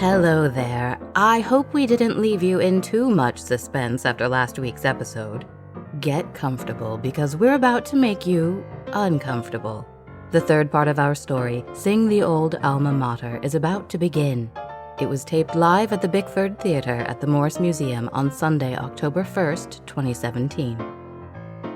Hello there. I hope we didn't leave you in too much suspense after last week's episode. Get comfortable because we're about to make you uncomfortable. The third part of our story, Sing the Old Alma Mater, is about to begin. It was taped live at the Bickford Theater at the Morris Museum on Sunday, October 1st, 2017.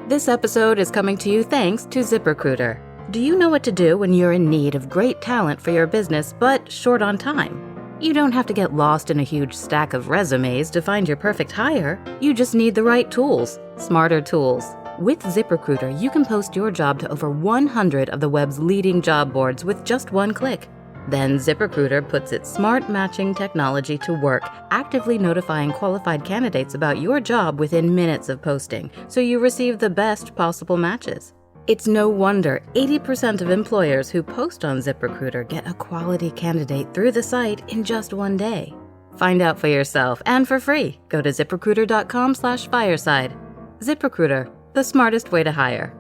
This episode is coming to you thanks to ZipRecruiter. Do you know what to do when you're in need of great talent for your business but short on time? You don't have to get lost in a huge stack of resumes to find your perfect hire. You just need the right tools, smarter tools. With ZipRecruiter, you can post your job to over 100 of the web's leading job boards with just one click. Then ZipRecruiter puts its smart matching technology to work, actively notifying qualified candidates about your job within minutes of posting, so you receive the best possible matches. It's no wonder 80% of employers who post on ZipRecruiter get a quality candidate through the site in just one day. Find out for yourself and for free. Go to ZipRecruiter.com/fireside. ZipRecruiter, the smartest way to hire.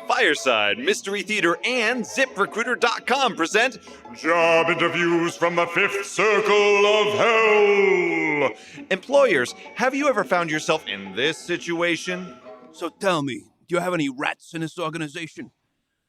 Fireside, Mystery Theater, and ZipRecruiter.com present Job Interviews from the Fifth Circle of Hell. Employers, have you ever found yourself in this situation? So tell me, do you have any rats in this organization?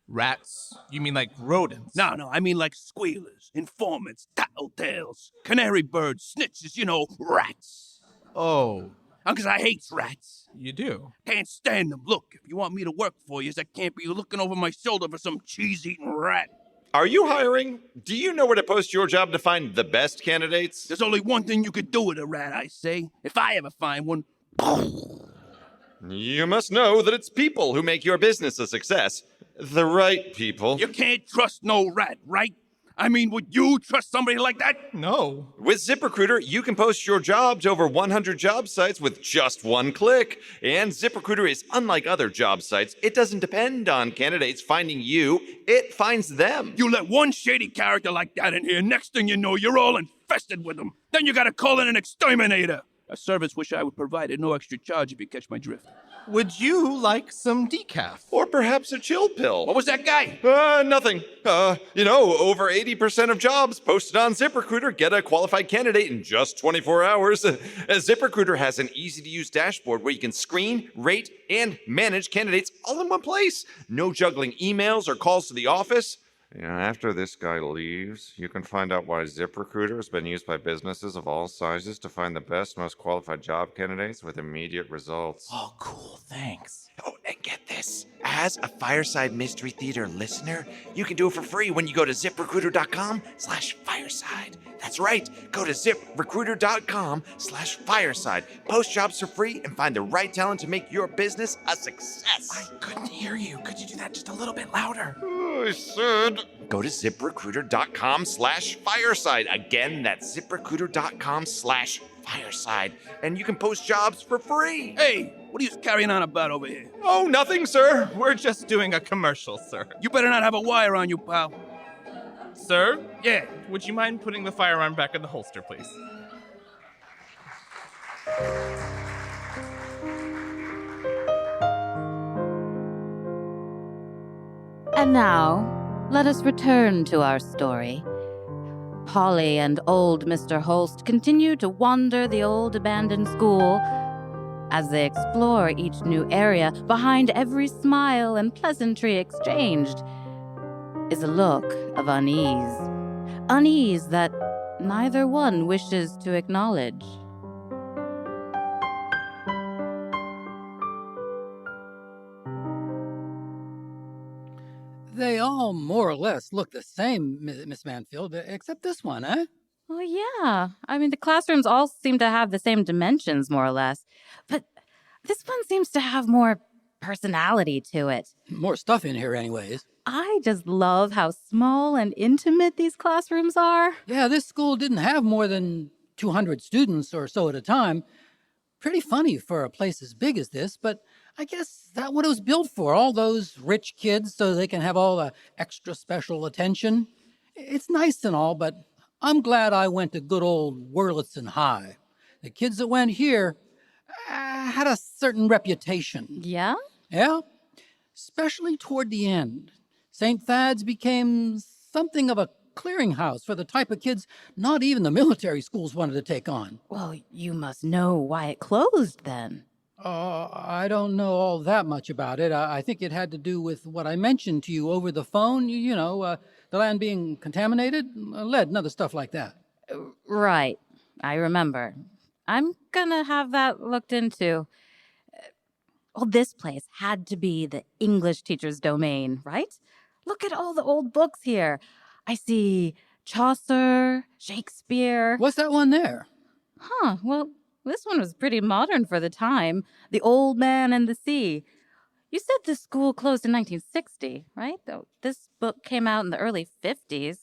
Rats? You mean like rodents? No, I mean like squealers, informants, tattletales, canary birds, snitches, rats. Oh. Because I hate rats. You do? Can't stand them. Look, if you want me to work for you, I can't be looking over my shoulder for some cheese-eating rat. Are you hiring? Do you know where to post your job to find the best candidates? There's only one thing you could do with a rat, I say. If I ever find one... You must know that it's people who make your business a success. The right people. You can't trust no rat, right? I mean, would you trust somebody like that? No. With ZipRecruiter, you can post your job to over 100 job sites with just one click. And ZipRecruiter is unlike other job sites. It doesn't depend on candidates finding you. It finds them. You let one shady character like that in here, next thing you know, you're all infested with them. Then you gotta call in an exterminator. A service which I would provide at no extra charge if you catch my drift. Would you like some decaf? Or perhaps a chill pill. What was that guy? Nothing. Over 80% of jobs posted on ZipRecruiter get a qualified candidate in just 24 hours. ZipRecruiter has an easy-to-use dashboard where you can screen, rate, and manage candidates all in one place. No juggling emails or calls to the office. After this guy leaves, you can find out why ZipRecruiter has been used by businesses of all sizes to find the best, most qualified job candidates with immediate results. Oh, cool. Thanks. Oh, and get this. As a Fireside Mystery Theater listener, you can do it for free when you go to ZipRecruiter.com/fireside. That's right. Go to ZipRecruiter.com/fireside. Post jobs for free and find the right talent to make your business a success. I couldn't hear you. Could you do that just a little bit louder? I said, go to ZipRecruiter.com/fireside. Again, that's ZipRecruiter.com/fireside. And you can post jobs for free. Hey, what are you carrying on about over here? Oh, nothing, sir. We're just doing a commercial, sir. You better not have a wire on you, pal. Sir? Yeah. Would you mind putting the firearm back in the holster, please? And now, let us return to our story. Polly and old Mr. Holst continue to wander the old abandoned school. As they explore each new area, behind every smile and pleasantry exchanged is a look of unease. Unease that neither one wishes to acknowledge. They all more or less look the same, Miss Mansfield, except this one, eh? Well, yeah. I mean, the classrooms all seem to have the same dimensions, more or less. But this one seems to have more personality to it. More stuff in here anyways. I just love how small and intimate these classrooms are. Yeah, this school didn't have more than 200 students or so at a time. Pretty funny for a place as big as this, but I guess that's what it was built for, all those rich kids so they can have all the extra special attention. It's nice and all, but I'm glad I went to good old Wurlitzen High. The kids that went here had a certain reputation. Yeah? Yeah? especially toward the end. St. Thad's became something of a clearinghouse for the type of kids not even the military schools wanted to take on. Well, you must know why it closed then. I don't know all that much about it. I think it had to do with what I mentioned to you over the phone. You know, the land being contaminated, lead and other stuff like that. Right. I remember. I'm gonna have that looked into. Well, this place had to be the English teacher's domain, right? Look at all the old books here. I see Chaucer, Shakespeare. What's that one there? Huh, well, this one was pretty modern for the time. The Old Man and the Sea. You said the school closed in 1960, right? Though this book came out in the early 50s.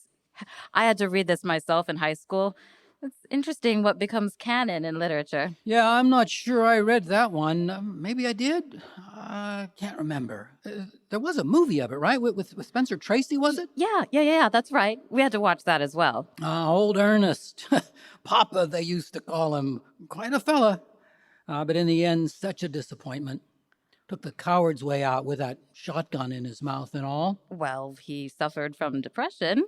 I had to read this myself in high school. It's interesting what becomes canon in literature. Yeah, I'm not sure I read that one. Maybe I did? I can't remember. There was a movie of it, right? With Spencer Tracy, was it? Yeah, that's right. We had to watch that as well. Old Ernest. Papa, they used to call him. Quite a fella. But in the end, such a disappointment. Took the coward's way out with that shotgun in his mouth and all. Well, he suffered from depression.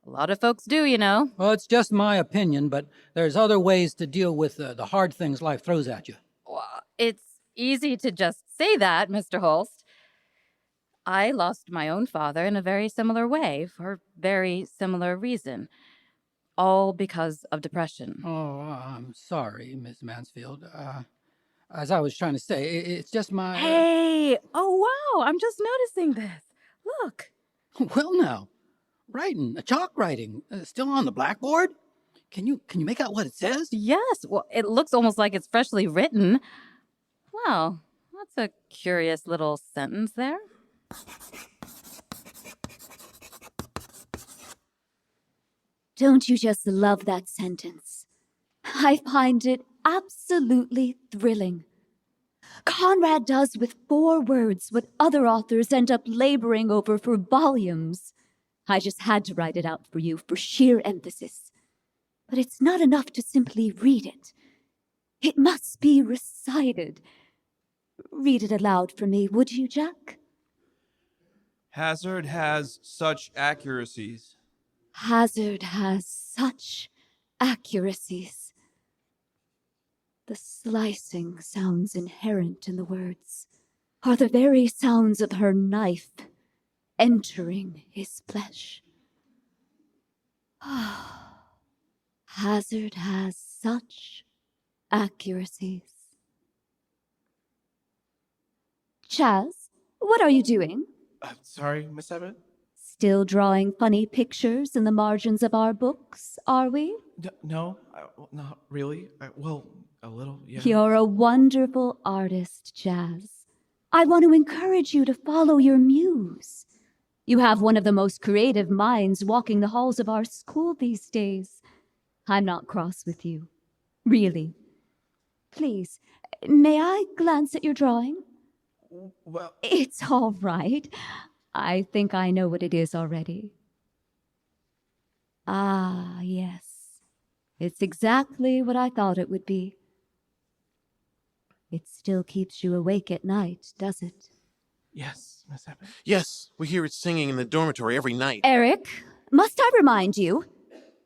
A lot of folks do, you know. Well, it's just my opinion, but there's other ways to deal with the hard things life throws at you. Well, it's easy to just say that, Mr. Holst. I lost my own father in a very similar way, for very similar reason. All because of depression. Oh, I'm sorry, Miss Mansfield. As I was trying to say, it's just my... Hey! Oh, wow! I'm just noticing this. Look. Well, now. Writing, chalk writing, still on the blackboard? Can you make out what it says? Yes. Well, it looks almost like it's freshly written. Wow, that's a curious little sentence there. Don't you just love that sentence? I find it absolutely thrilling. Conrad does with 4 words what other authors end up laboring over for volumes. I just had to write it out for you for sheer emphasis. But it's not enough to simply read it. It must be recited. Read it aloud for me, would you, Jack? Hazard has such accuracies. Hazard has such accuracies. The slicing sounds inherent in the words are the very sounds of her knife entering his flesh. Hazard has such accuracies. Chaz, what are you doing? Sorry, Miss Ebbet? Still drawing funny pictures in the margins of our books, are we? No, not really. Well, a little, yeah. You're a wonderful artist, Chaz. I want to encourage you to follow your muse. You have one of the most creative minds walking the halls of our school these days. I'm not cross with you. Really. Please, may I glance at your drawing? Well, It's all right. I think I know what it is already. Ah, yes. It's exactly what I thought it would be. It still keeps you awake at night, does it? yes, Miss Ebbet. Yes, we hear it singing in the dormitory every night. Eric, must I remind you?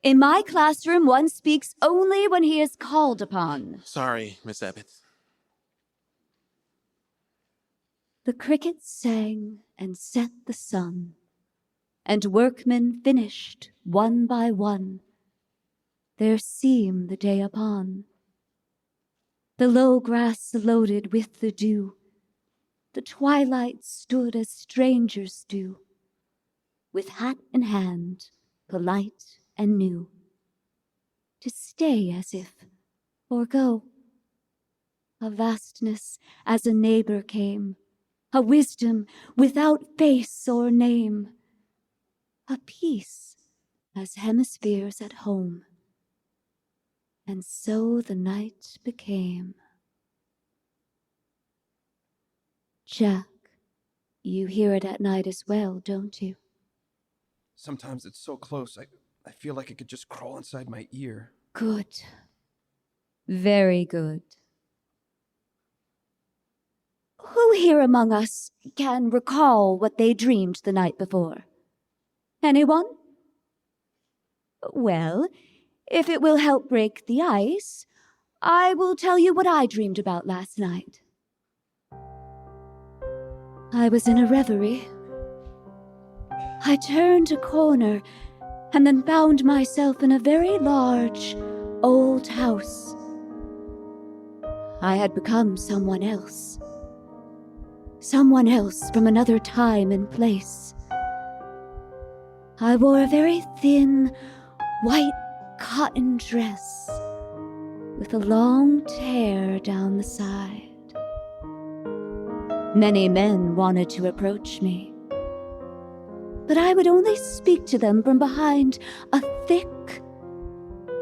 In my classroom, one speaks only when he is called upon. Sorry, Miss Ebbet. The crickets sang and set the sun, and workmen finished one by one their seam the day upon. The low grass loaded with the dew, the twilight stood as strangers do, with hat in hand, polite and new, to stay as if, or go. A vastness as a neighbor came, a wisdom without face or name, a peace as hemispheres at home. And so the night became. Jack, you hear it at night as well, don't you? Sometimes it's so close, I feel like it could just crawl inside my ear. Good. Very good. Who here among us can recall what they dreamed the night before? Anyone? Well, if it will help break the ice, I will tell you what I dreamed about last night. I was in a reverie. I turned a corner and then found myself in a very large, old house. I had become someone else. Someone else from another time and place. I wore a very thin, white cotton dress with a long tear down the side. Many men wanted to approach me, but I would only speak to them from behind a thick,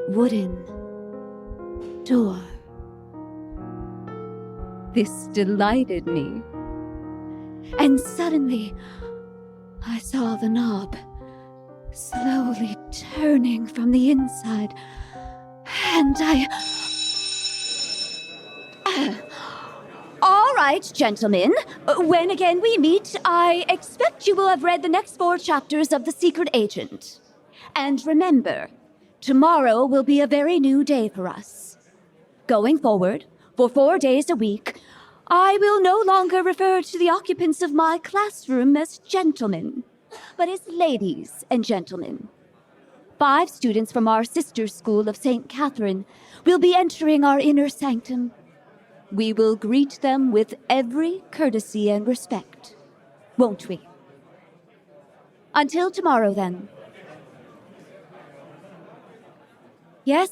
wooden door. This delighted me. And suddenly, I saw the knob slowly turning from the inside, and All right, gentlemen. When again we meet, I expect you will have read the next 4 chapters of The Secret Agent. And remember, tomorrow will be a very new day for us. Going forward, for 4 days a week, I will no longer refer to the occupants of my classroom as gentlemen, but as ladies and gentlemen. 5 students from our sister school of St. Catherine will be entering our inner sanctum. We will greet them with every courtesy and respect, won't we? Until tomorrow, then. Yes,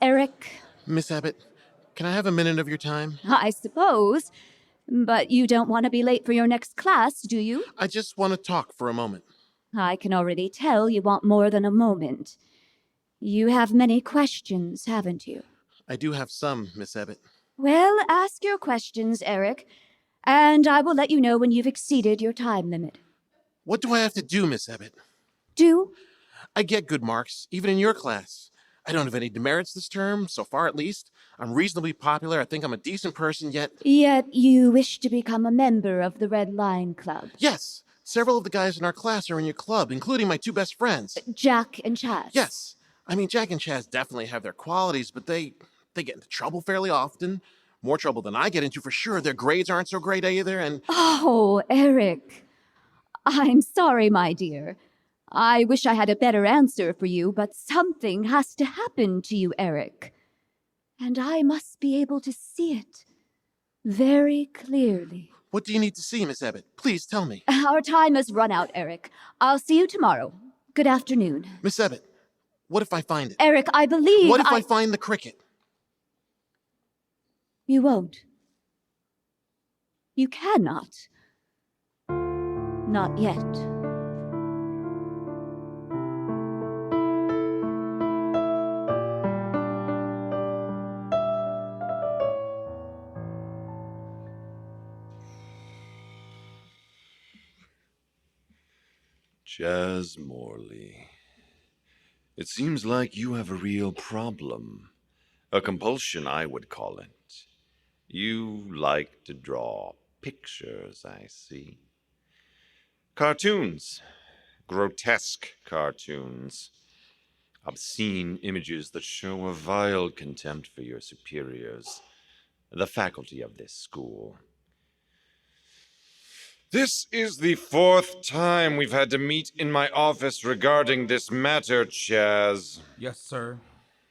Eric. Miss Ebbet, can I have a minute of your time? I suppose. But you don't want to be late for your next class, do you? I just want to talk for a moment. I can already tell you want more than a moment. You have many questions, haven't you? I do have some, Miss Ebbet. Well, ask your questions, Eric, and I will let you know when you've exceeded your time limit. What do I have to do, Miss Ebbet? Do? I get good marks, even in your class. I don't have any demerits this term, so far at least. I'm reasonably popular. I think I'm a decent person, yet... Yet you wish to become a member of the Red Line Club. Yes, several of the guys in our class are in your club, including my 2 best friends. Jack and Chaz. Yes. I mean, Jack and Chaz definitely have their qualities, but they get into trouble fairly often. More trouble than I get into for sure. Their grades aren't so great either, and... Oh, Eric. I'm sorry, my dear. I wish I had a better answer for you, but something has to happen to you, Eric. And I must be able to see it very clearly. What do you need to see, Miss Ebbet? Please tell me. Our time has run out, Eric. I'll see you tomorrow. Good afternoon. Miss Ebbet, what if I find it? Eric, I believe What if I find the cricket? You won't. You cannot. Not yet. Chaz Morley. It seems like you have a real problem. A compulsion, I would call it. You like to draw pictures, I see. Cartoons. Grotesque cartoons. Obscene images that show a vile contempt for your superiors, the faculty of this school. This is the 4th time we've had to meet in my office regarding this matter, Chaz. Yes, sir.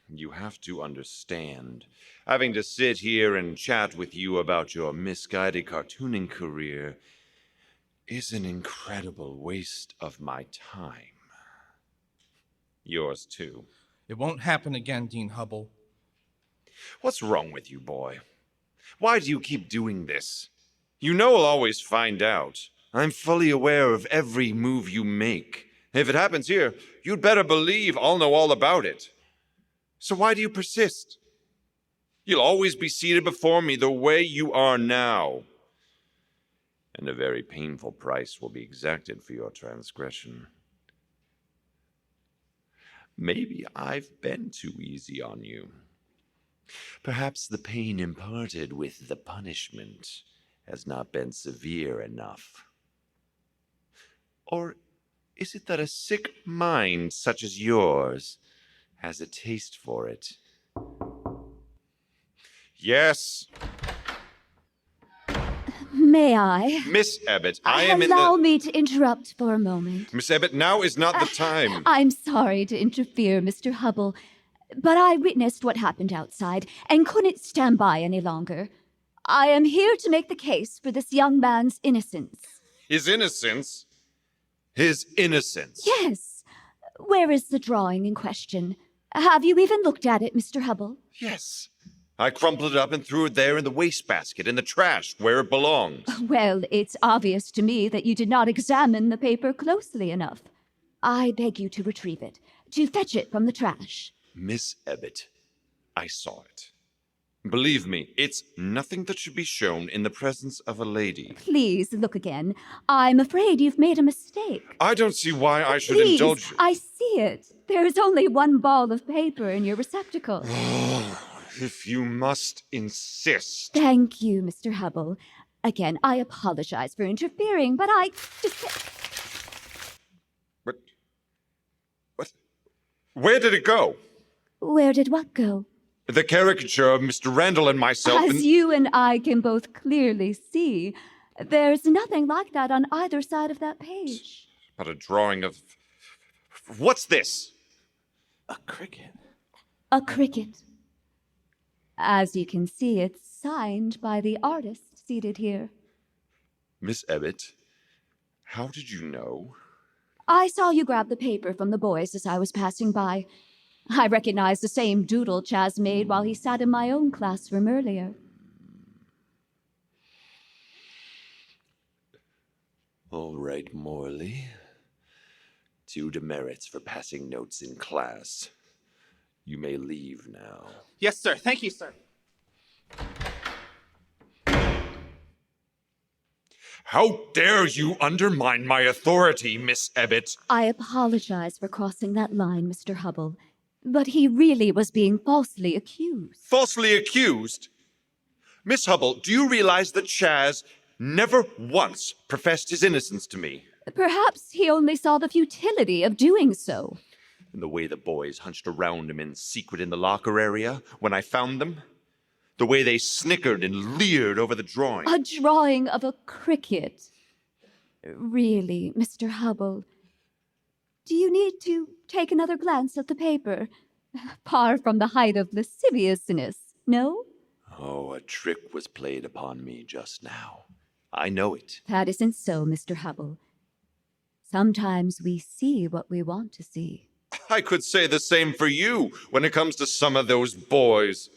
You have to understand, having to sit here and chat with you about your misguided cartooning career is an incredible waste of my time. Yours too. It won't happen again, Dean Hubble. What's wrong with you, boy? Why do you keep doing this? You know I'll always find out. I'm fully aware of every move you make. If it happens here, you'd better believe I'll know all about it. So why do you persist? You'll always be seated before me the way you are now. And a very painful price will be exacted for your transgression. Maybe I've been too easy on you. Perhaps the pain imparted with the punishment has not been severe enough. Or is it that a sick mind such as yours has a taste for it? Yes. May I? Miss Ebbet, I am in the... Allow me to interrupt for a moment. Miss Ebbet, now is not the time. I'm sorry to interfere, Mr. Hubble, but I witnessed what happened outside and couldn't stand by any longer. I am here to make the case for this young man's innocence. His innocence? His innocence? Yes. Where is the drawing in question? Have you even looked at it, Mr. Hubble? Yes. I crumpled it up and threw it there in the wastebasket, in the trash, where it belongs. Well, it's obvious to me that you did not examine the paper closely enough. I beg you to retrieve it, to fetch it from the trash. Miss Ebbet, I saw it. Believe me, it's nothing that should be shown in the presence of a lady. Please look again. I'm afraid you've made a mistake. I don't see why I should Please, indulge you. I see it. There's only one ball of paper in your receptacle. If you must insist. Thank you, Mr. Hubble. Again, I apologize for interfering, but I just... What? Where did it go? Where did what go? The caricature of Mr. Randall and myself. As you and I can both clearly see, there's nothing like that on either side of that page. But a drawing of... What's this? A cricket. A cricket. As you can see, it's signed by the artist seated here. Miss Ebbet, how did you know? I saw you grab the paper from the boys as I was passing by. I recognized the same doodle Chaz made while he sat in my own classroom earlier. All right, Morley. 2 demerits for passing notes in class. You may leave now. Yes, sir. Thank you, sir. How dare you undermine my authority, Miss Ebbet? I apologize for crossing that line, Mr. Hubble, but he really was being falsely accused. Falsely accused? Miss Hubble, do you realize that Chaz never once professed his innocence to me? Perhaps he only saw the futility of doing so. And the way the boys hunched around him in secret in the locker area when I found them? The way they snickered and leered over the drawing. A drawing of a cricket. Really, Mr. Hubble, do you need to take another glance at the paper? Far from the height of lasciviousness, no? Oh, a trick was played upon me just now. I know it. That isn't so, Mr. Hubble. Sometimes we see what we want to see. I could say the same for you when it comes to some of those boys.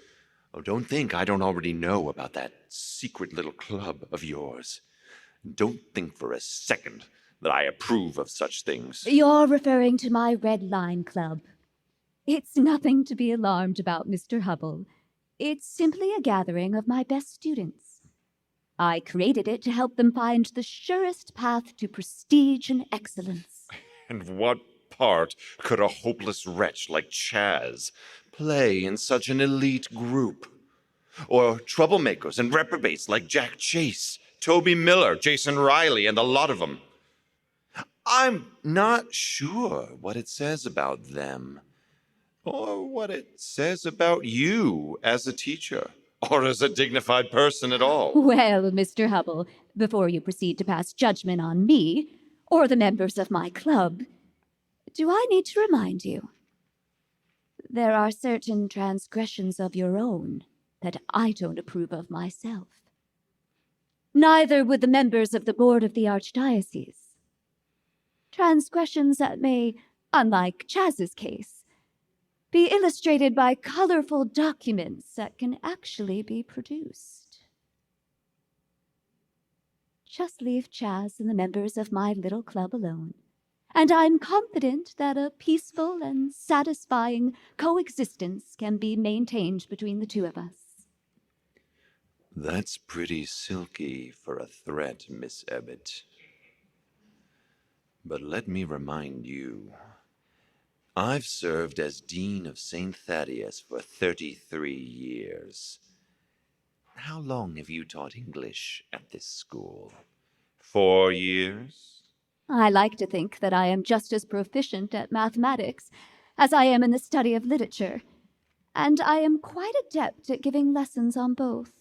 Oh, don't think I don't already know about that secret little club of yours. Don't think for a second that I approve of such things. You're referring to my Red Line Club. It's nothing to be alarmed about, Mr. Hubble. It's simply a gathering of my best students. I created it to help them find the surest path to prestige and excellence. And what part could a hopeless wretch like Chaz play in such an elite group? Or troublemakers and reprobates like Jack Chase, Toby Miller, Jason Riley, and a lot of them? I'm not sure what it says about them, or what it says about you as a teacher, or as a dignified person at all. Well, Mr. Hubble, before you proceed to pass judgment on me, or the members of my club, do I need to remind you? There are certain transgressions of your own that I don't approve of myself. Neither would the members of the board of the Archdiocese. Transgressions that may, unlike Chaz's case, be illustrated by colorful documents that can actually be produced. Just leave Chaz and the members of my little club alone, and I'm confident that a peaceful and satisfying coexistence can be maintained between the two of us. That's pretty silky for a threat, Miss Ebbet. But let me remind you, I've served as Dean of St. Thaddeus for 33 years. how long have you taught English at this school? 4 years? I like to think that I am just as proficient at mathematics as I am in the study of literature, and I am quite adept at giving lessons on both.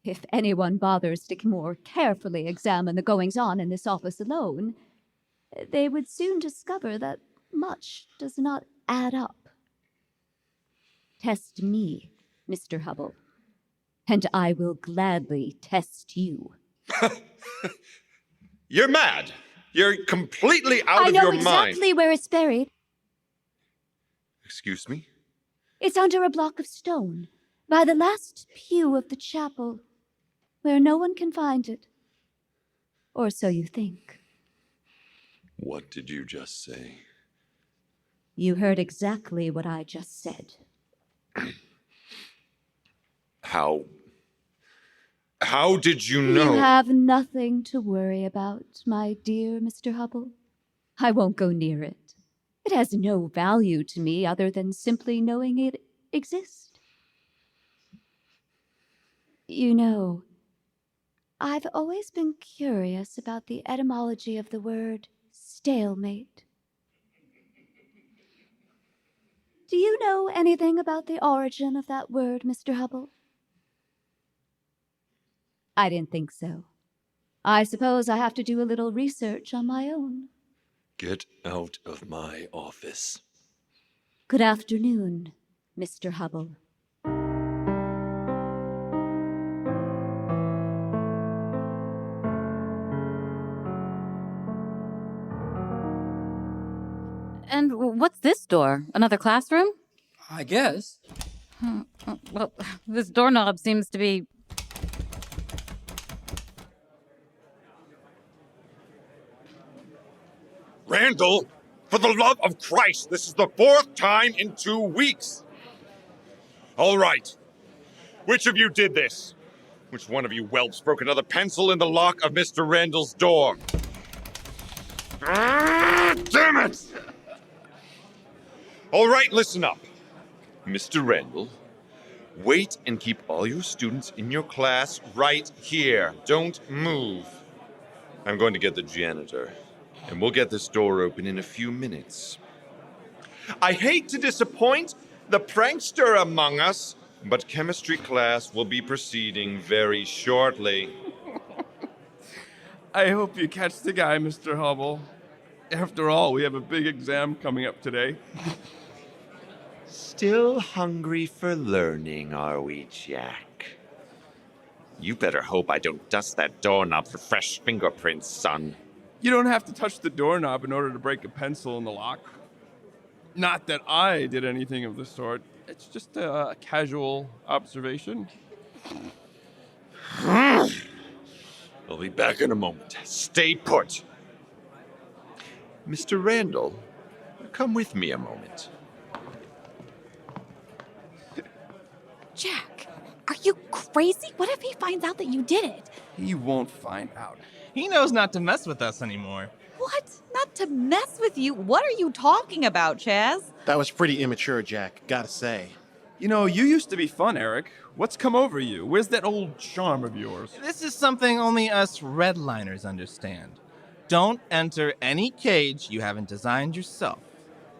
If anyone bothers to more carefully examine the goings-on in this office alone, they would soon discover that much does not add up. Test me, Mr. Hubble, and I will gladly test you. You're mad! You're completely out of your mind! I know exactly where it's buried. Excuse me? It's under a block of stone, by the last pew of the chapel, where no one can find it. Or so you think. What did you just say? You heard exactly what I just said. How did you know? You have nothing to worry about, my dear Mr. Hubble. I won't go near it. It has no value to me other than simply knowing it exists. You know, I've always been curious about the etymology of the word stalemate. Do you know anything about the origin of that word, Mr. Hubble? I didn't think so. I suppose I have to do a little research on my own. Get out of my office. Good afternoon, Mr. Hubble. And what's this door? Another classroom? I guess. Well, this doorknob seems to be... Randall, for the love of Christ, this is the 4th time in 2 weeks. All right. Which of you did this? Which one of you whelps broke another pencil in the lock of Mr. Randall's door? Damn it! All right, listen up. Mr. Randall, wait and keep all your students in your class right here. Don't move. I'm going to get the janitor, and we'll get this door open in a few minutes. I hate to disappoint the prankster among us, but chemistry class will be proceeding very shortly. I hope you catch the guy, Mr. Hubble. After all, we have a big exam coming up today. Still hungry for learning, are we, Jack? You better hope I don't dust that doorknob for fresh fingerprints, son. You don't have to touch the doorknob in order to break a pencil in the lock. Not that I did anything of the sort. It's just a casual observation. I'll be back in a moment. Stay put. Mr. Randall, come with me a moment. Jack, are you crazy? What if he finds out that you did it? He won't find out. He knows not to mess with us anymore. What? Not to mess with you? What are you talking about, Chaz? That was pretty immature, Jack, gotta say. You know, you used to be fun, Eric. What's come over you? Where's that old charm of yours? This is something only us redliners understand. Don't enter any cage you haven't designed yourself.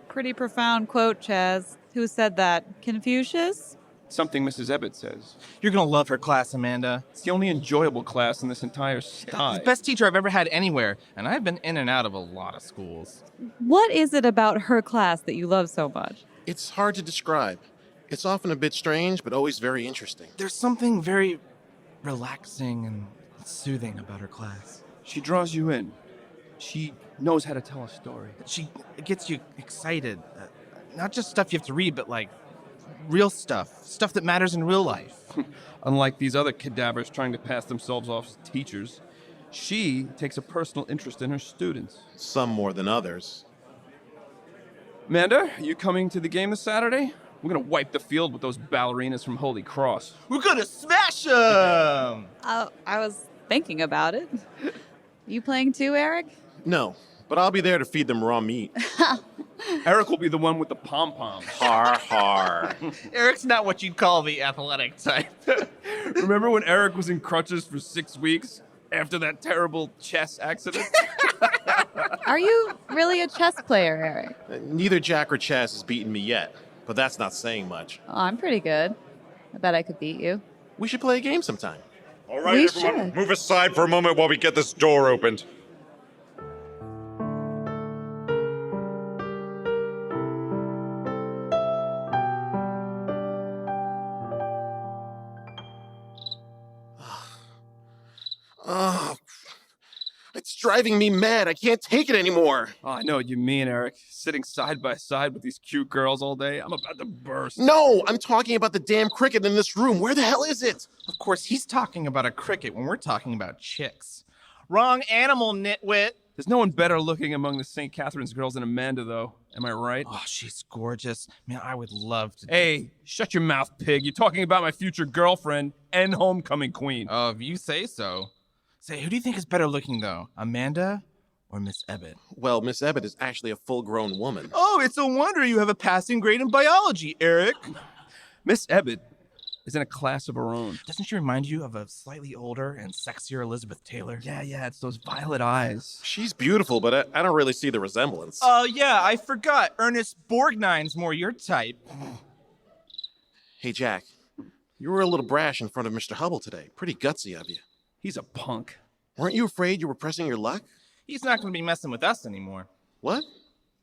Pretty profound quote, Chaz. Who said that? Confucius? Something Mrs. Ebbet says. You're gonna love her class, Amanda. It's the only enjoyable class in this entire sty. The best teacher I've ever had anywhere, and I've been in and out of a lot of schools. What is it about her class that you love so much? It's hard to describe. It's often a bit strange, but always very interesting. There's something very relaxing and soothing about her class. She draws you in. She knows how to tell a story. She gets you excited. Not just stuff you have to read, but like real stuff. Stuff that matters in real life. Unlike these other cadavers trying to pass themselves off as teachers, she takes a personal interest in her students. Some more than others. Amanda, are you coming to the game this Saturday? We're gonna wipe the field with those ballerinas from Holy Cross. We're gonna smash them! I was thinking about it. You playing too, Eric? No, but I'll be there to feed them raw meat. Eric will be the one with the pom-poms. Har har. Eric's not what you'd call the athletic type. Remember when Eric was in crutches for 6 weeks after that terrible chess accident? Are you really a chess player, Eric? Neither Jack or Chaz has beaten me yet, but that's not saying much. Oh, I'm pretty good. I bet I could beat you. We should play a game sometime. All right, We everyone, should. move aside for a moment while we get this door opened. Oh, it's driving me mad. I can't take it anymore. Oh, I know what you mean, Eric. Sitting side by side with these cute girls all day, I'm about to burst. No, I'm talking about the damn cricket in this room. Where the hell is it? Of course, he's talking about a cricket when we're talking about chicks. Wrong animal, nitwit. There's no one better looking among the St. Catherine's girls than Amanda, though. Am I right? Oh, she's gorgeous. Man, I would love to. Hey, shut your mouth, pig. You're talking about my future girlfriend and homecoming queen. Oh, if you say so. Say, who do you think is better looking, though? Amanda or Miss Ebbet? Well, Miss Ebbet is actually a full-grown woman. Oh, it's a wonder you have a passing grade in biology, Eric. Miss Ebbet is in a class of her own. Doesn't she remind you of a slightly older and sexier Elizabeth Taylor? Yeah, it's those violet eyes. She's beautiful, but I don't really see the resemblance. Yeah, I forgot. Ernest Borgnine's more your type. Hey, Jack, you were a little brash in front of Mr. Hubble today. Pretty gutsy of you. He's a punk. Weren't you afraid you were pressing your luck? He's not going to be messing with us anymore. What?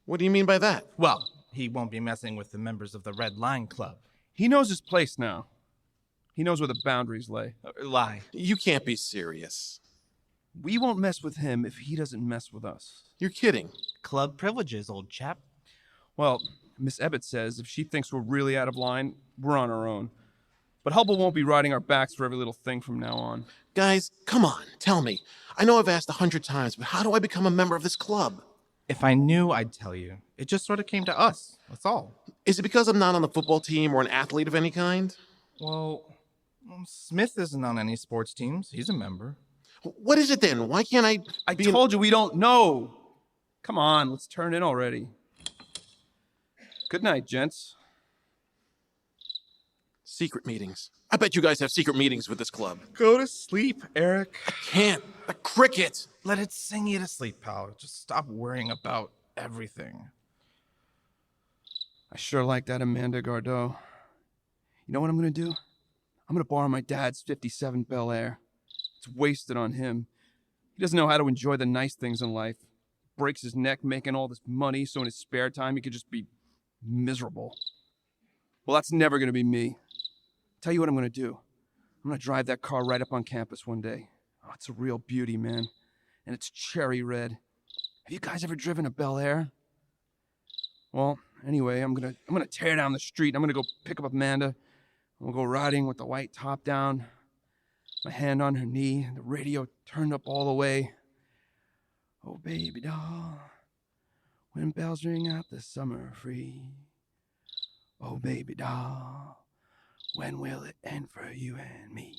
What do you mean by that? Well, he won't be messing with the members of the Red Line Club. He knows his place now. He knows where the boundaries lay. Lie. You can't be serious. We won't mess with him if he doesn't mess with us. You're kidding. Club privileges, old chap. Well, Miss Ebbet says if she thinks we're really out of line, we're on our own. But Hubble won't be riding our backs for every little thing from now on. Guys, come on, tell me. I know I've asked 100 times, but how do I become a member of this club? If I knew, I'd tell you. It just sort of came to us. That's all. Is it because I'm not on the football team or an athlete of any kind? Well, Smith isn't on any sports teams. He's a member. What is it then? Why can't I told you we don't know. Come on, let's turn in already. Good night, gents. Secret meetings. I bet you guys have secret meetings with this club. Go to sleep, Eric. I can't. The cricket. Let it sing you to sleep, pal. Just stop worrying about everything. I sure like that Amanda Gardot. You know what I'm going to do? I'm going to borrow my dad's 57 Bel Air. It's wasted on him. He doesn't know how to enjoy the nice things in life. Breaks his neck making all this money, so in his spare time he could just be miserable. Well, that's never going to be me. Tell you what I'm going to do. I'm going to drive that car right up on campus one day. Oh, it's a real beauty, man. And it's cherry red. Have you guys ever driven a Bel Air? Well, anyway, I'm gonna tear down the street. I'm gonna go pick up Amanda. We'll go riding with the white top down, my hand on her knee, the radio turned up all the way. Oh, baby doll, when bells ring out the summer free. Oh, baby doll, when will it end for you and me?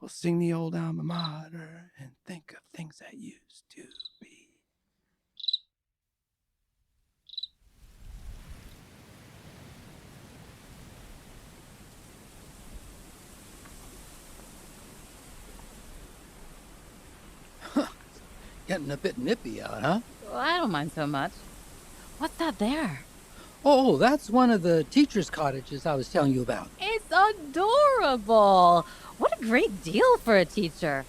We'll sing the old alma mater and think of things that used to be. Getting a bit nippy out, huh? Well, I don't mind so much. What's that there? Oh, that's one of the teachers' cottages I was telling you about. It's adorable. What a great deal for a teacher.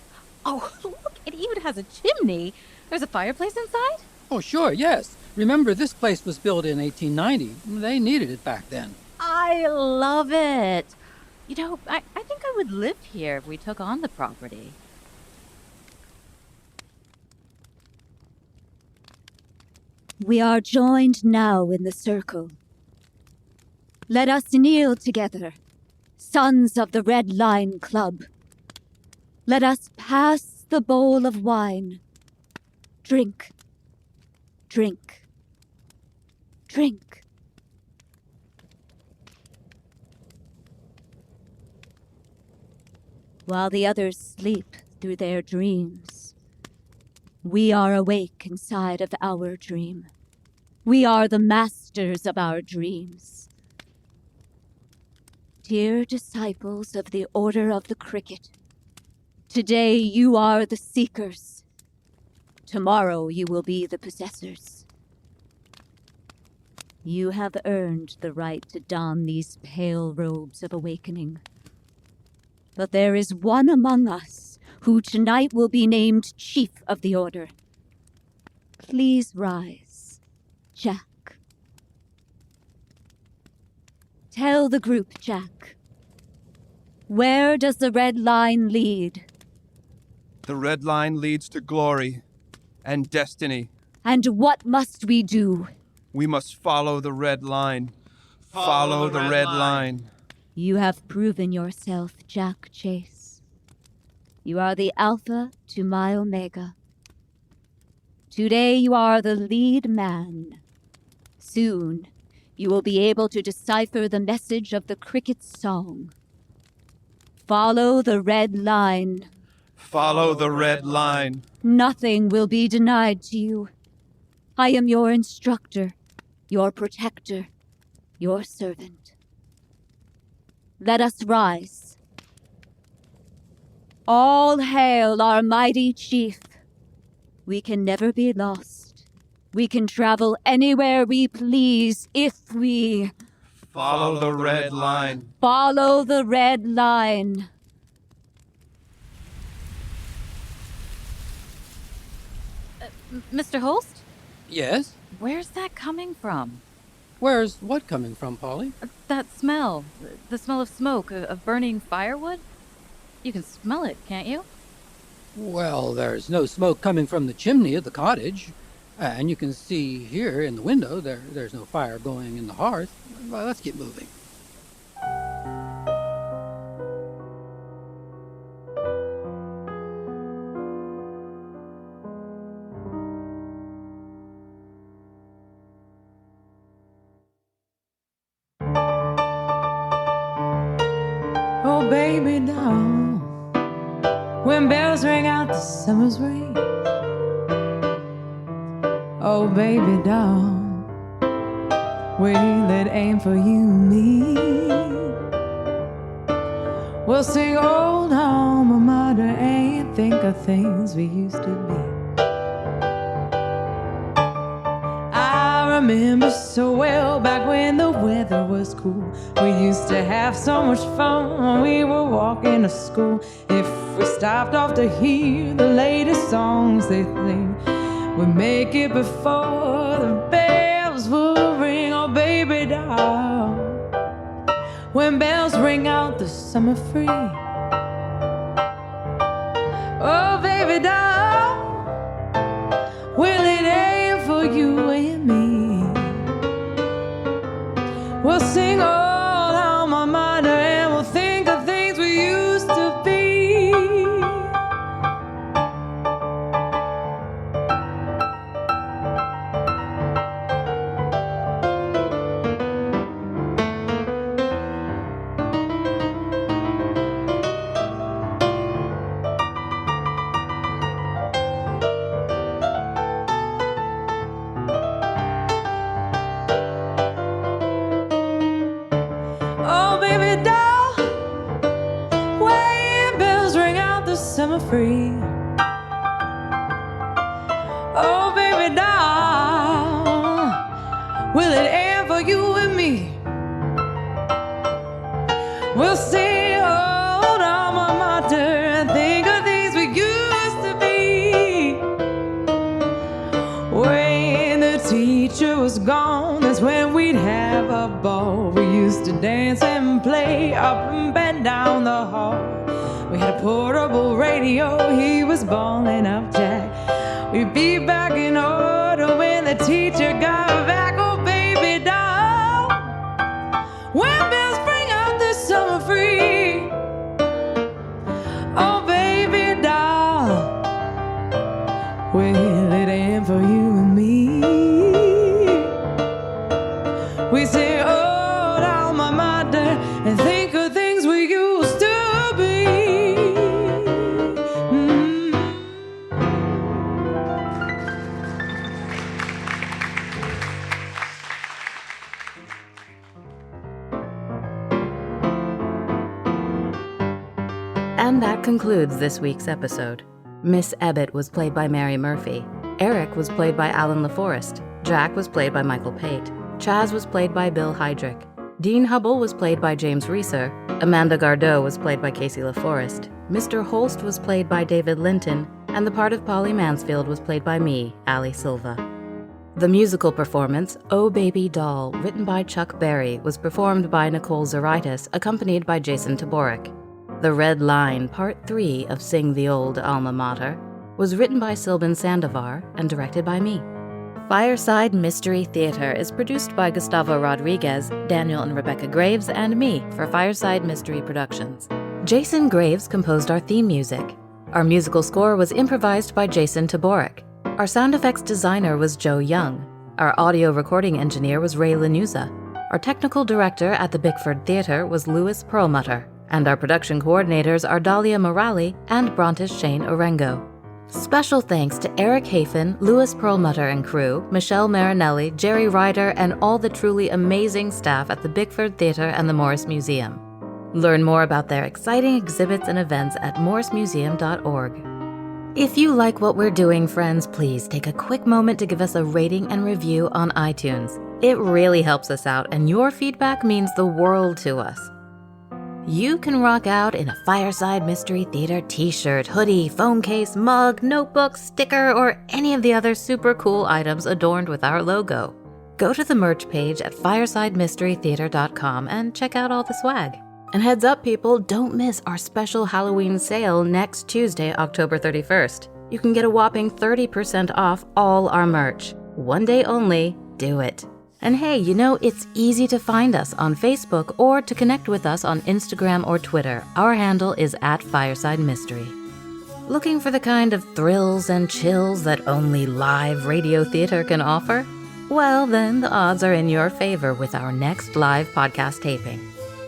Oh, look, it even has a chimney. There's a fireplace inside? Oh, sure, yes. Remember, this place was built in 1890. They needed it back then. I love it. You know, I think I would live here if we took on the property. We are joined now in the circle. Let us kneel together, sons of the Red Line Club. Let us pass the bowl of wine. Drink, drink, drink. While the others sleep through their dreams, we are awake inside of our dream. We are the masters of our dreams. Dear disciples of the Order of the Cricket, today you are the seekers. Tomorrow you will be the possessors. You have earned the right to don these pale robes of awakening. But there is one among us who tonight will be named Chief of the Order. Please rise, Jack. Tell the group, Jack. Where does the red line lead? The red line leads to glory and destiny. And what must we do? We must follow the red line. Follow the red line. You have proven yourself, Jack Chase. You are the Alpha to my Omega. Today you are the lead man. Soon you will be able to decipher the message of the cricket's song. Follow the red line. Follow the red line. Nothing will be denied to you. I am your instructor, your protector, your servant. Let us rise. All hail our mighty chief. We can never be lost. We can travel anywhere we please if we Follow the red line. follow the red line. Mr. Holst? Yes? Where's that coming from? Where's what coming from, Polly? That smell. The smell of smoke, of burning firewood? You can smell it, can't you? Well, there's no smoke coming from the chimney of the cottage. And you can see here in the window there's no fire going in the hearth. Well, let's get moving. Oh, baby doll, when bells ring out the summer's rain. Oh, baby doll, will it aim for you and me? We'll sing Old Alma Mater and think of things we used to be. I remember so well back when the weather was cool. We used to have so much fun when we were walking to school. If we stopped off to hear the latest songs they sing, we'd make it before the bells would ring. Oh, baby doll, when bells ring out the summer free. Oh, baby doll, will it aim for you and me? We'll sing Old Alma Mater and we'll think of things we used to be. Oh, baby doll, when bells ring out the summer free. Oh, baby doll, will it end for you and me? We'll sing Old Alma Mater and think of things we used to be. When the teacher was gone, that's when we'd have a ball. We used to dance and play up and bend down the hall. We had a portable radio, he was balling up Jack. We'd be back in order when the teacher got back. Oh, baby doll, when bells bring out the summer free. Oh, baby doll, will it end for you and me? We say Old Alma Mater and think of things we used to be. And that concludes this week's episode. Miss Ebbet was played by Mary Murphy. Eric was played by Alain Laforest. Jack was played by Michael Pate. Chaz was played by Bill Heidrich. Dean Hubble was played by James Rieser. Amanda Gardot was played by Kacie Laforest. Mr. Holst was played by David Linton. And the part of Polly Mansfield was played by me, Ali Silva. The musical performance, Oh Baby Doll, written by Chuck Berry, was performed by Nicole Zuraitis, accompanied by Jason Teborek. The Red Line, Part 3 of Sing the Old Alma Mater, was written by Silbin Sandovar and directed by me. Fireside Mystery Theater is produced by Gustavo Rodriguez, Daniel and Rebecca Graves, and me for Fireside Mystery Productions. Jason Graves composed our theme music. Our musical score was improvised by Jason Teborek. Our sound effects designer was Joe Young. Our audio recording engineer was Ray Lanuza. Our technical director at the Bickford Theater was Louis Perlmutter. And our production coordinators are Dahlia Morali and Brontis Shane Orengo. Special thanks to Eric Hafen, Louis Perlmutter and crew, Michelle Marinelli, Jerry Ryder, and all the truly amazing staff at the Bickford Theater and the Morris Museum. Learn more about their exciting exhibits and events at morrismuseum.org. If you like what we're doing, friends, please take a quick moment to give us a rating and review on iTunes. It really helps us out, and your feedback means the world to us. You can rock out in a Fireside Mystery Theater t-shirt, hoodie, phone case, mug, notebook, sticker, or any of the other super cool items adorned with our logo. Go to the merch page at firesidemysterytheater.com and check out all the swag. And heads up, people, don't miss our special Halloween sale next Tuesday, October 31st. You can get a whopping 30% off all our merch. One day only, do it. And hey, you know, it's easy to find us on Facebook or to connect with us on Instagram or Twitter. Our handle is @FiresideMystery. Looking for the kind of thrills and chills that only live radio theater can offer? Well, then the odds are in your favor with our next live podcast taping.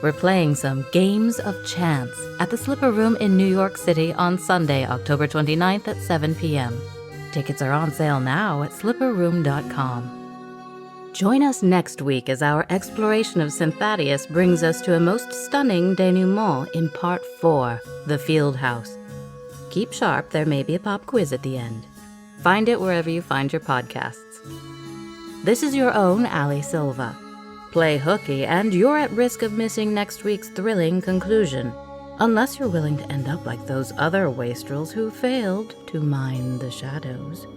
We're playing some Games of Chance at the Slipper Room in New York City on Sunday, October 29th at 7 p.m. Tickets are on sale now at slipperroom.com. Join us next week as our exploration of St. Thaddeus brings us to a most stunning denouement in Part 4, The Field House. Keep sharp, there may be a pop quiz at the end. Find it wherever you find your podcasts. This is your own Ali Silva. Play hooky, and you're at risk of missing next week's thrilling conclusion, unless you're willing to end up like those other wastrels who failed to mine the shadows.